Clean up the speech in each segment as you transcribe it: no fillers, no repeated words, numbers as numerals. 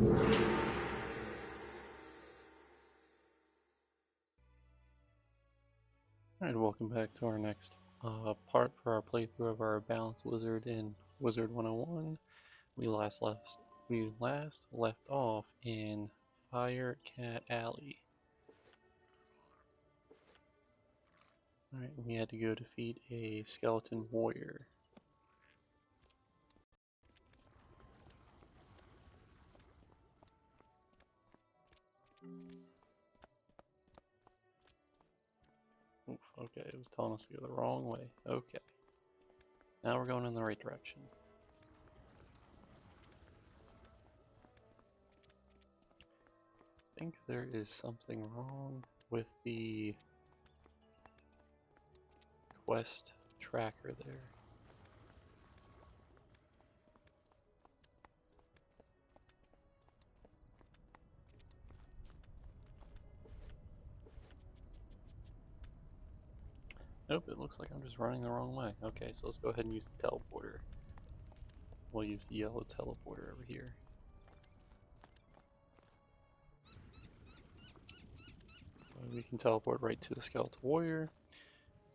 Alright, welcome back to our next part for our playthrough of our Balanced Wizard in Wizard101. We last left off in Firecat Alley. Alright, we had to go defeat a skeleton warrior. Oof, okay, it was telling us to go the wrong way. Okay. Now we're going in the right direction. I think there is something wrong with the quest tracker there. Nope, it looks like I'm just running the wrong way. Okay, so let's go ahead and use the teleporter. We'll use the yellow teleporter over here. We can teleport right to the skeletal warrior.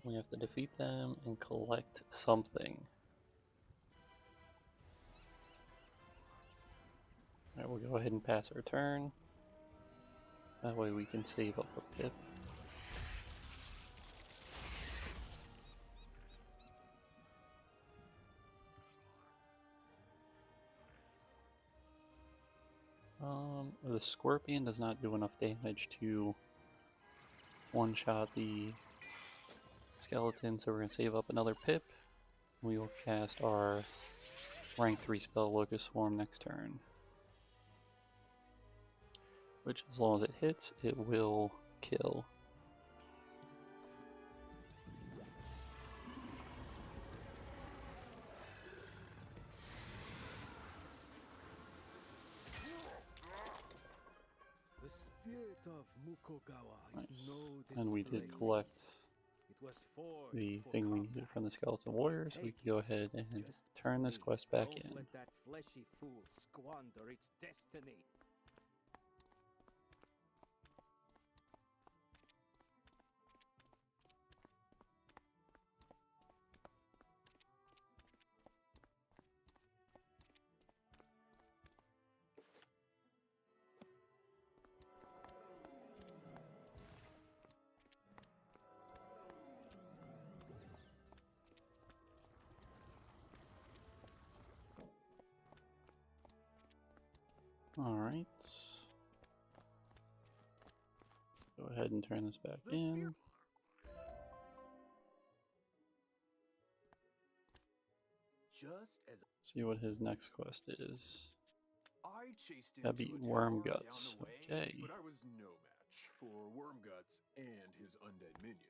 We have to defeat them and collect something. Alright, we'll go ahead and pass our turn. That way we can save up a pip. The scorpion does not do enough damage to one-shot the skeleton, so we're going to save up another pip. We will cast our rank 3 spell Locust Swarm next turn. Which, as long as it hits, it will kill. Nice. And we did collect the thing we needed from the skeleton warrior, so we can go ahead and turn this quest back in. Alright. Go ahead and turn this back in. See what his next quest is. Gotta beat Wormguts. Okay. But I was no match for Wormguts and his undead minions.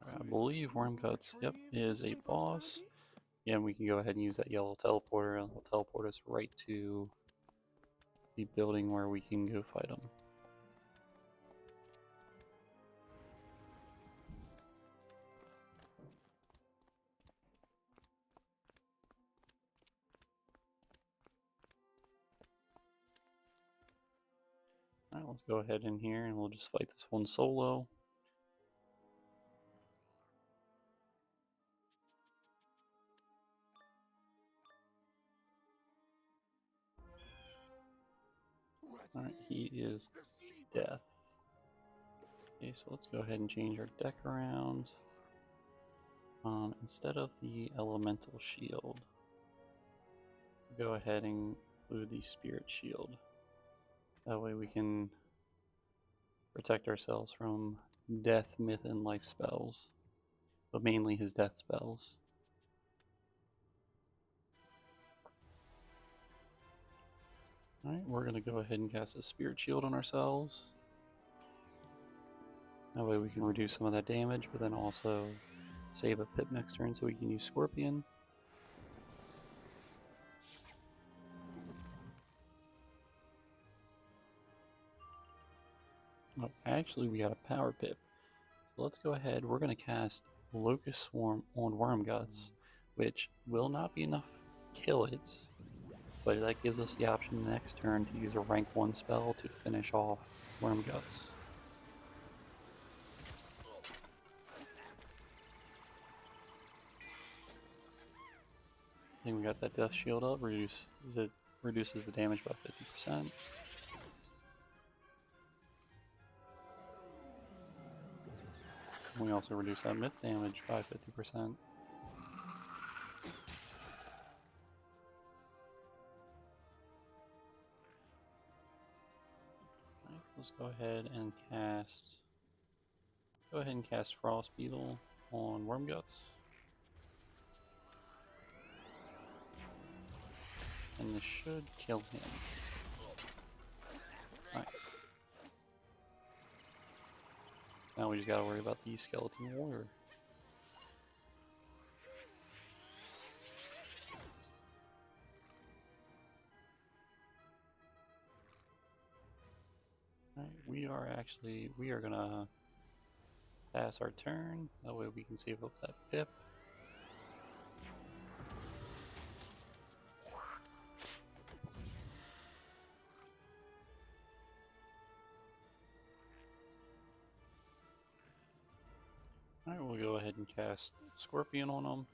I believe Wormguts, yep, is a boss. Yeah, and we can go ahead and use that yellow teleporter, and it'll teleport us right to the building where we can go fight them. Alright, let's go ahead in here and we'll just fight this one solo. Alright, he is death. Okay, so let's go ahead and change our deck around. Instead of the elemental shield, go ahead and include the spirit shield. That way we can protect ourselves from death, myth, and life spells, but mainly his death spells. Alright, we're going to go ahead and cast a spirit shield on ourselves. That way we can reduce some of that damage, but then also save a pip next turn so we can use Scorpion. Oh, actually we got a power pip. So let's go ahead, we're going to cast Locust Swarm on Wormguts, which will not be enough to kill it, but that gives us the option next turn to use a rank 1 spell to finish off Worm Guts. I think we got that Death Shield up. Reduces the damage by 50%. We also reduce that myth damage by 50%. Right, let's go ahead and cast Frost Beetle on Worm Guts. And this should kill him. Nice. Now we just gotta worry about the Skeleton Warrior. Alright, we are gonna pass our turn. That way we can save up that pip. Alright, we'll go ahead and cast Scorpion on him,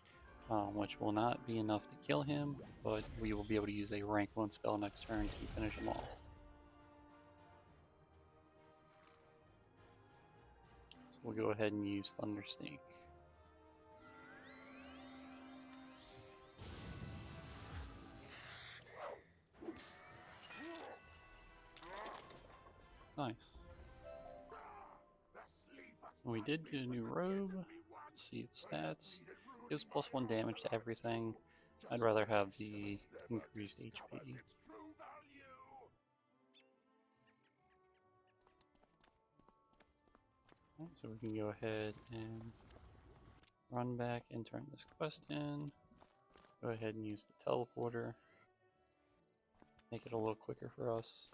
which will not be enough to kill him, but we will be able to use a rank 1 spell next turn to finish him off. So we'll go ahead and use Thunder Snake. Nice. We did get a new robe. Let's see its stats. Gives +1 damage to everything. I'd rather have the increased HP. Right, so we can go ahead and run back and turn this quest in. Go ahead and use the teleporter. Make it a little quicker for us.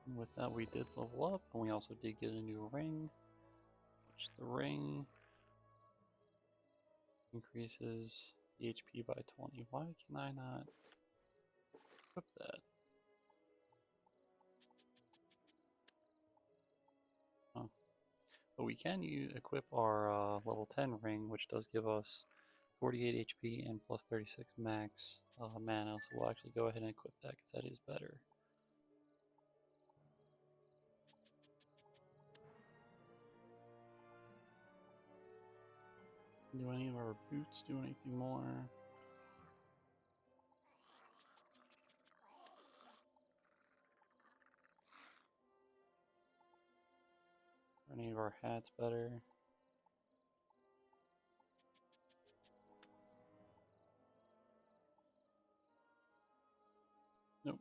And with that, we did level up, and we also did get a new ring, which the ring increases the HP by 20. Why can I not equip that? Oh. But we can equip our level 10 ring, which does give us 48 HP and plus 36 max mana, so we'll actually go ahead and equip that because that is better. Do any of our boots do anything more? Are any of our hats better? Nope.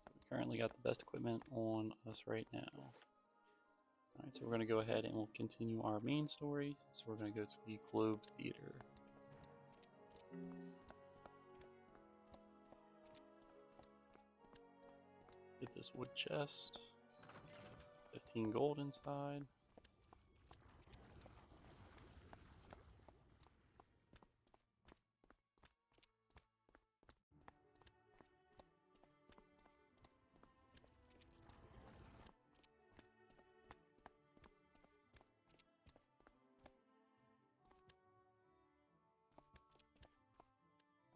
So we currently got the best equipment on us right now. Alright, so we're going to go ahead and we'll continue our main story. So we're going to go to the Globe Theater. Get this wood chest. 15 gold inside.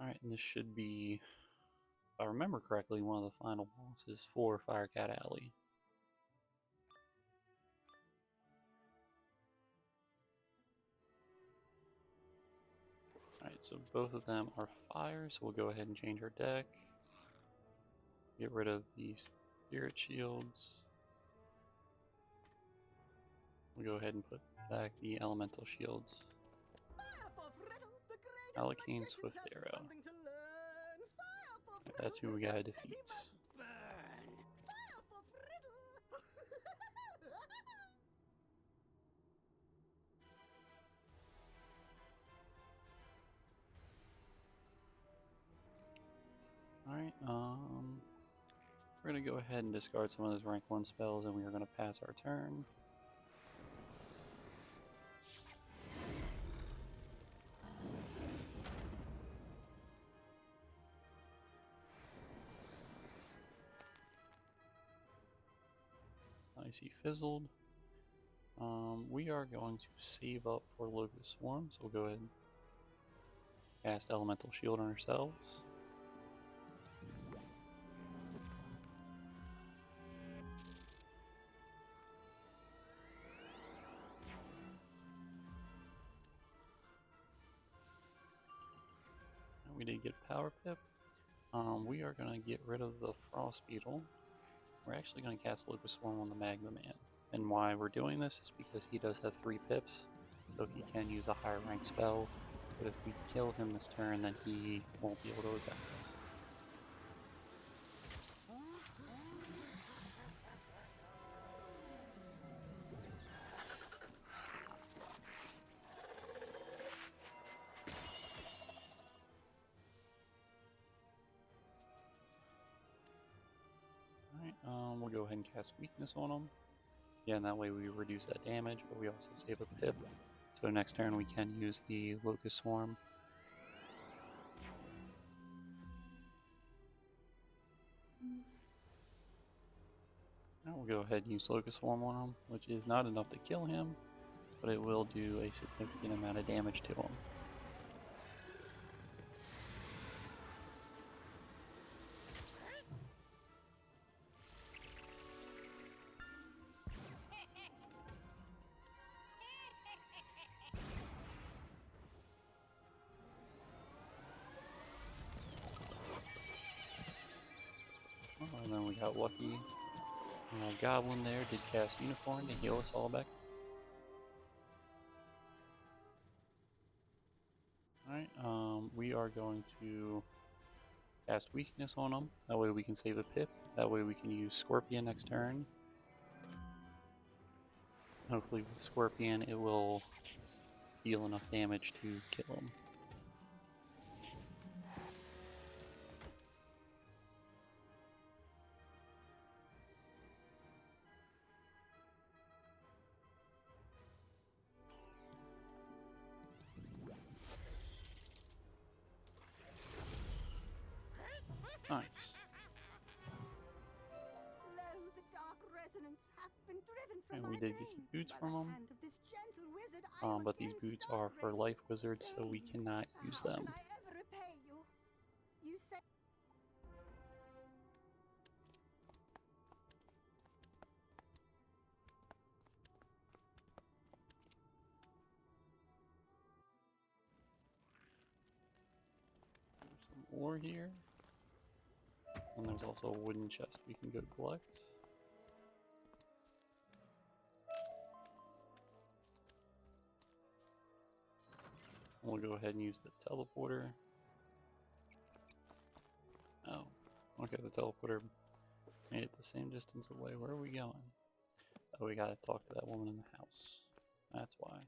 Alright, and this should be, if I remember correctly, one of the final bosses for Firecat Alley. Alright, so both of them are fire, so we'll go ahead and change our deck. Get rid of the spirit shields. We'll go ahead and put back the elemental shields. Alicane Swiftarrow. That's who we gotta defeat. Alright, we're going to go ahead and discard some of those rank 1 spells, and we are going to pass our turn. Nice, he fizzled. We are going to save up for Locust Swarm, so we'll go ahead and cast Elemental Shield on ourselves. And we did get Power Pip. We are going to get rid of the Frost Beetle. We're actually going to cast Locust Swarm on the Magma Man. And why we're doing this is because he does have 3 pips, so he can use a higher rank spell. But if we kill him this turn, then he won't be able to attack us. Alright, we'll go ahead and cast Weakness on him. Yeah, and that way we reduce that damage, but we also save a pip. So next turn we can use the Locust Swarm. Now we'll go ahead and use Locust Swarm on him, which is not enough to kill him, but it will do a significant amount of damage to him. And then we got lucky. Goblin there did cast Unicorn to heal us all back. Alright, we are going to cast Weakness on him. That way we can save a pip. That way we can use Scorpion next turn. Hopefully with Scorpion it will deal enough damage to kill him. Nice. And we did get some boots from them, but these boots are for life wizards, so we cannot use them. There's some ore here, and there's also a wooden chest we can go collect. We'll go ahead and use the teleporter. Oh, okay, the teleporter made it the same distance away. Where are we going? Oh, we gotta talk to that woman in the house. That's why.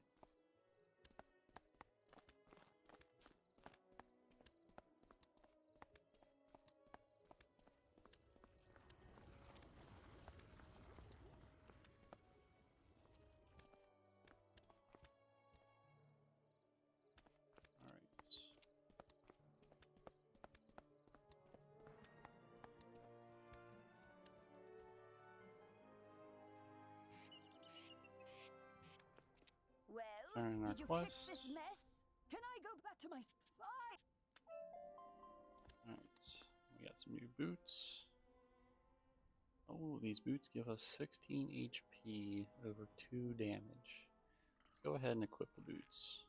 Turn our quest. This mess? Can I go back to my fire? Alright, we got some new boots. Oh, these boots give us 16 HP over 2 damage. Let's go ahead and equip the boots.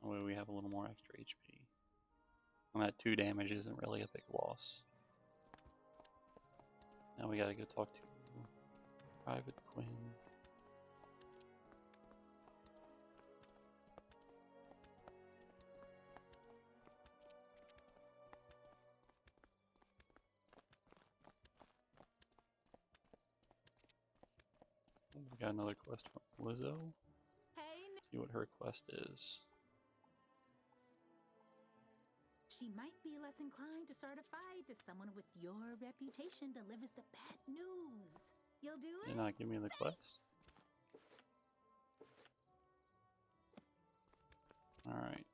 That way we have a little more extra HP. And that 2 damage isn't really a big loss. Now we gotta go talk to Private Quinn. We got another quest from Lizzo. Hey, See what her quest is. She might be less inclined to start a fight if someone with your reputation delivers the bad news. You'll do it? You're not giving me the quest? Alright.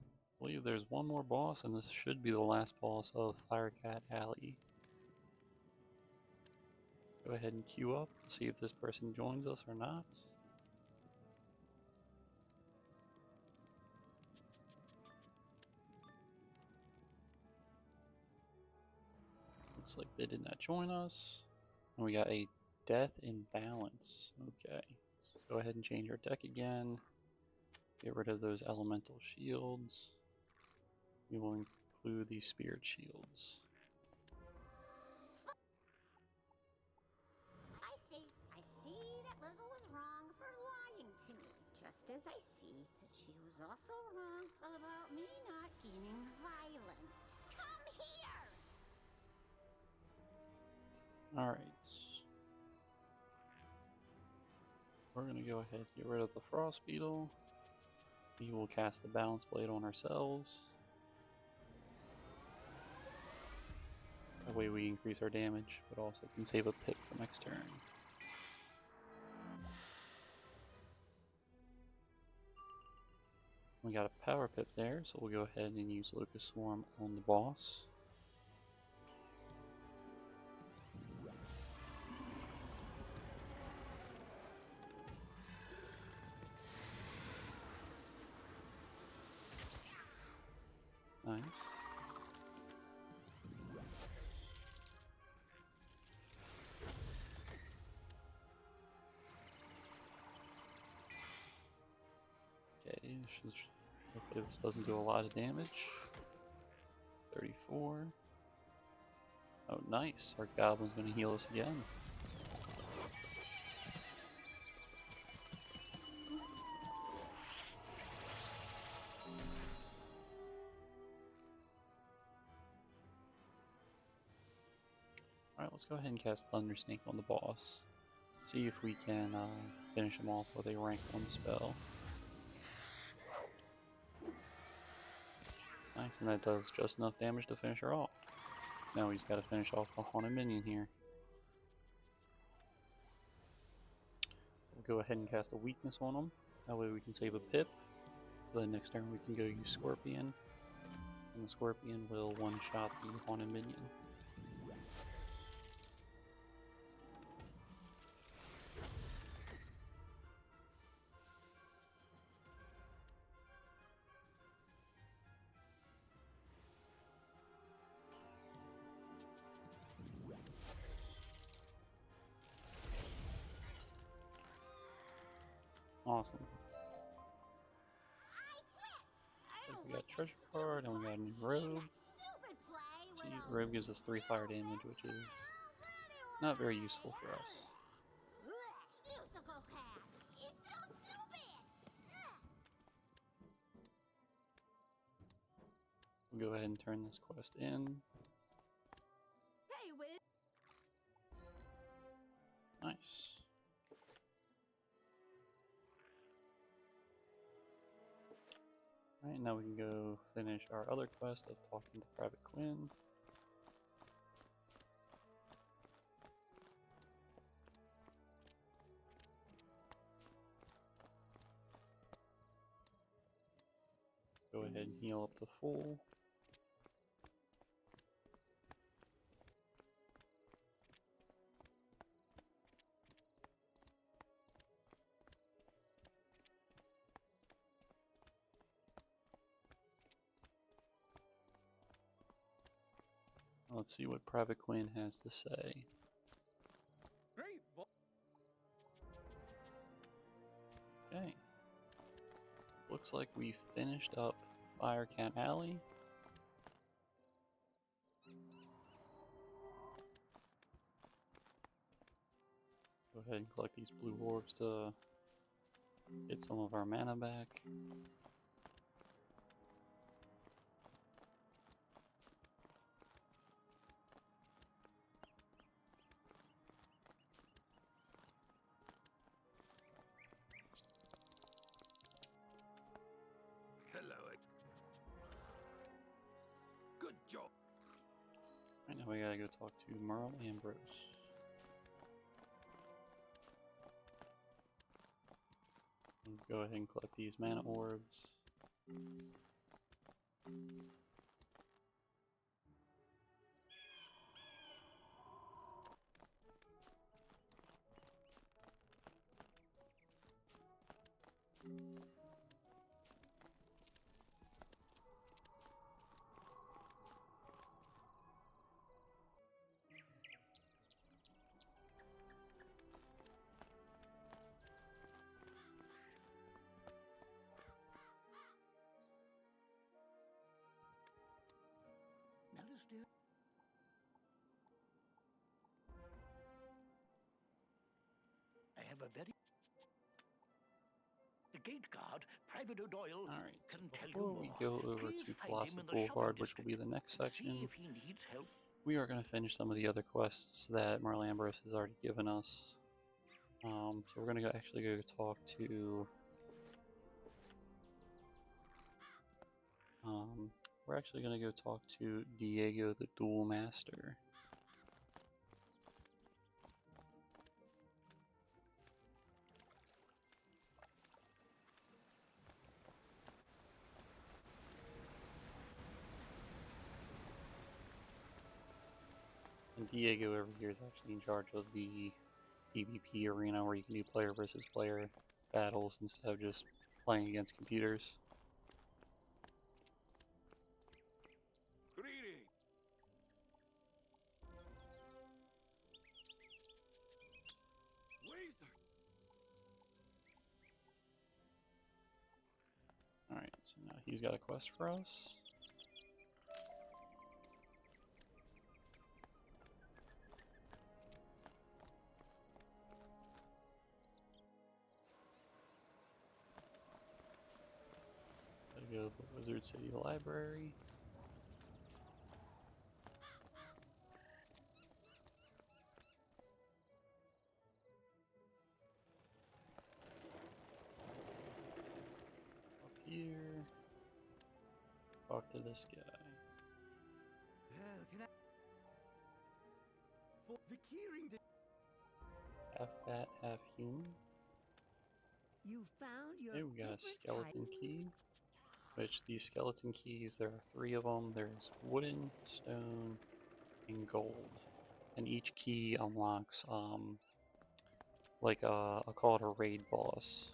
I believe there's one more boss, and this should be the last boss of Firecat Alley. Go ahead and queue up, see if this person joins us or not. Looks like they did not join us. And we got a death imbalance. Okay. So go ahead and change our deck again. Get rid of those elemental shields. We will include these spirit shields. I see that Lizzle was wrong for lying to me, just as I see that she was also wrong about me not being violent. Come here! Alright. We're going to go ahead and get rid of the Frost Beetle. We will cast the Balance Blade on ourselves. That way we increase our damage, but also can save a pip for next turn. We got a power pip there, so we'll go ahead and use Locust Swarm on the boss. Nice. Okay, hopefully this doesn't do a lot of damage. 34. Oh, nice. Our goblin's gonna heal us again. Alright, let's go ahead and cast Thunder Snake on the boss. See if we can finish him off with a rank 1 spell. Nice, and that does just enough damage to finish her off. Now he's got to finish off the haunted minion here. So we'll go ahead and cast a weakness on him. That way we can save a pip. So then next turn we can go use Scorpion. And the Scorpion will one-shot the haunted minion. Awesome. We got treasure card, and we got a new robe. See, robe gives us 3 fire damage, which is not very useful for us. We'll go ahead and turn this quest in. Hey, Wiz. Nice. Alright, now we can go finish our other quest of talking to Private Quinn. Go ahead and heal up to full. Let's see what Private Quinn has to say. Great. Okay. Looks like we finished up Firecat Alley. Go ahead and collect these blue orbs to get some of our mana back. Hello. Now we gotta go talk to Merle Ambrose. And go ahead and collect these mana orbs. I have a very... The gate guard, Private O'Doyle, Alright, can so tell you before we more. go over Please to find him Philosophy in the Boulevard, shopping which will be the next district and section, see if he needs help. we are going to finish some of the other quests that Merle Ambrose has already given us. So we're going to actually go talk to... we're actually going to go talk to Diego the Duel Master. And Diego over here is actually in charge of the PvP arena where you can do player versus player battles instead of just playing against computers. Greeting. Wizard. Alright, so now he's got a quest for us. Gotta go to the Wizard City Library. Up here. Talk to this guy. Well, can I... For the keyring... Half bat, half human. You found your Okay, we got a different skeleton type. key. Which these skeleton keys, there are 3 of them. There's wooden, stone, and gold. And each key unlocks, like I'll call it a raid boss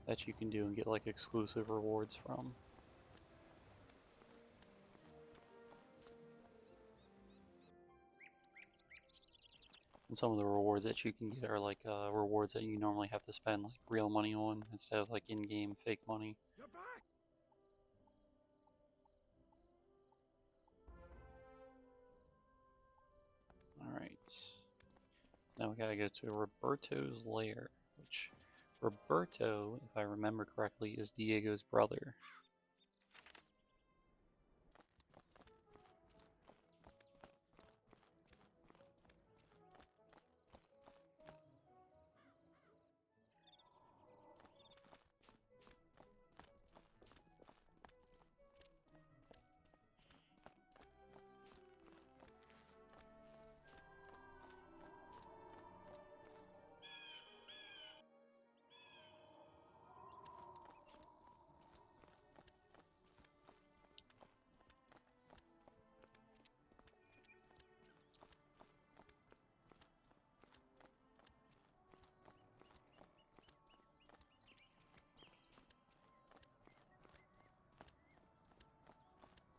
that you can do and get like exclusive rewards from. And some of the rewards that you can get are like rewards that you normally have to spend like real money on instead of like in-game fake money. You're back. Alright. Now we gotta go to Roberto's lair, which Roberto, if I remember correctly, is Diego's brother.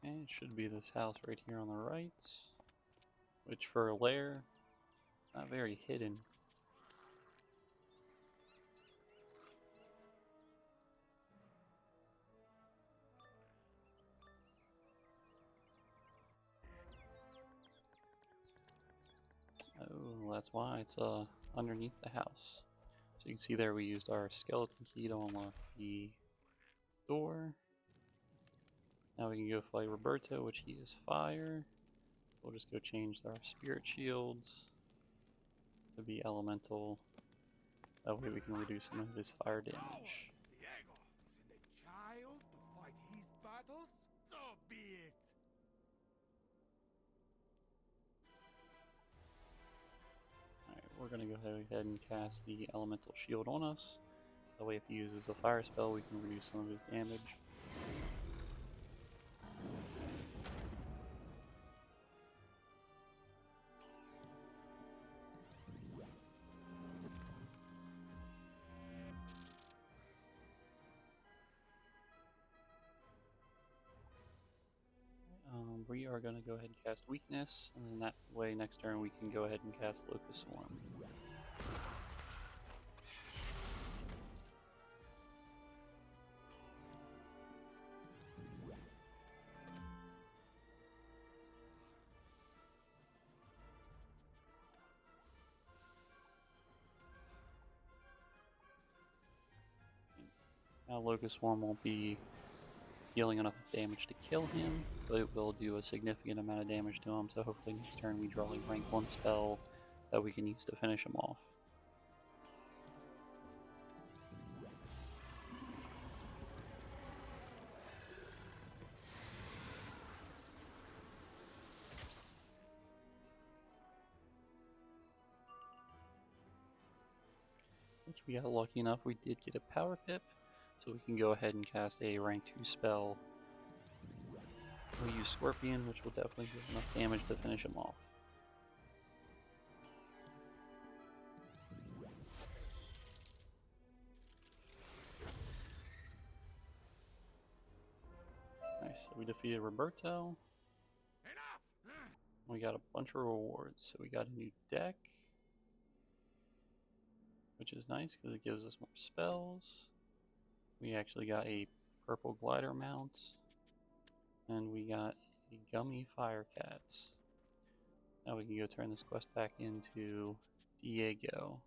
And it should be this house right here on the right, which for a lair, not very hidden. Oh, that's why it's underneath the house. So you can see there we used our skeleton key to unlock the door. Now we can go fight Roberto, which he is fire. We'll just go change our spirit shields to be elemental. That way we can reduce some of his fire damage. Diego, send a child to fight his battles? So be it. we're going to go ahead and cast the elemental shield on us. That way if he uses a fire spell, we can reduce some of his damage. We are going to go ahead and cast Weakness, and then that way next turn we can go ahead and cast Locust Swarm. Now Locust Swarm won't be dealing enough damage to kill him, but it will do a significant amount of damage to him, so hopefully next turn we draw a rank 1 spell that we can use to finish him off. Which we got lucky enough, we did get a Power Pip, so we can go ahead and cast a rank 2 spell. We'll use Scorpion, which will definitely do enough damage to finish him off. Nice, so we defeated Roberto. We got a bunch of rewards, so we got a new deck, which is nice because it gives us more spells. We actually got a purple glider mount, and we got a gummy Firecat. Now we can go turn this quest back into Diego.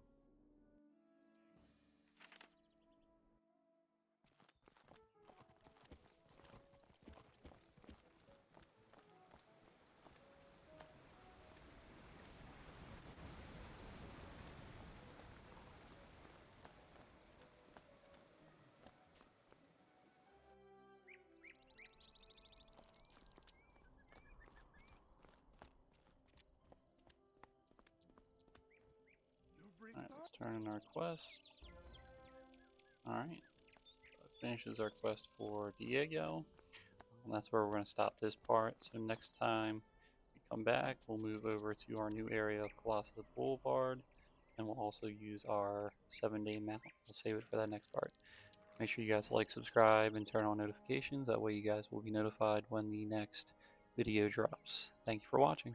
Alright, let's turn in our quest. Alright, that finishes our quest for Diego. And that's where we're going to stop this part. So next time we come back, we'll move over to our new area of Colossus Boulevard, and we'll also use our 7-day mount. We'll save it for that next part. Make sure you guys like, subscribe, and turn on notifications. That way you guys will be notified when the next video drops. Thank you for watching.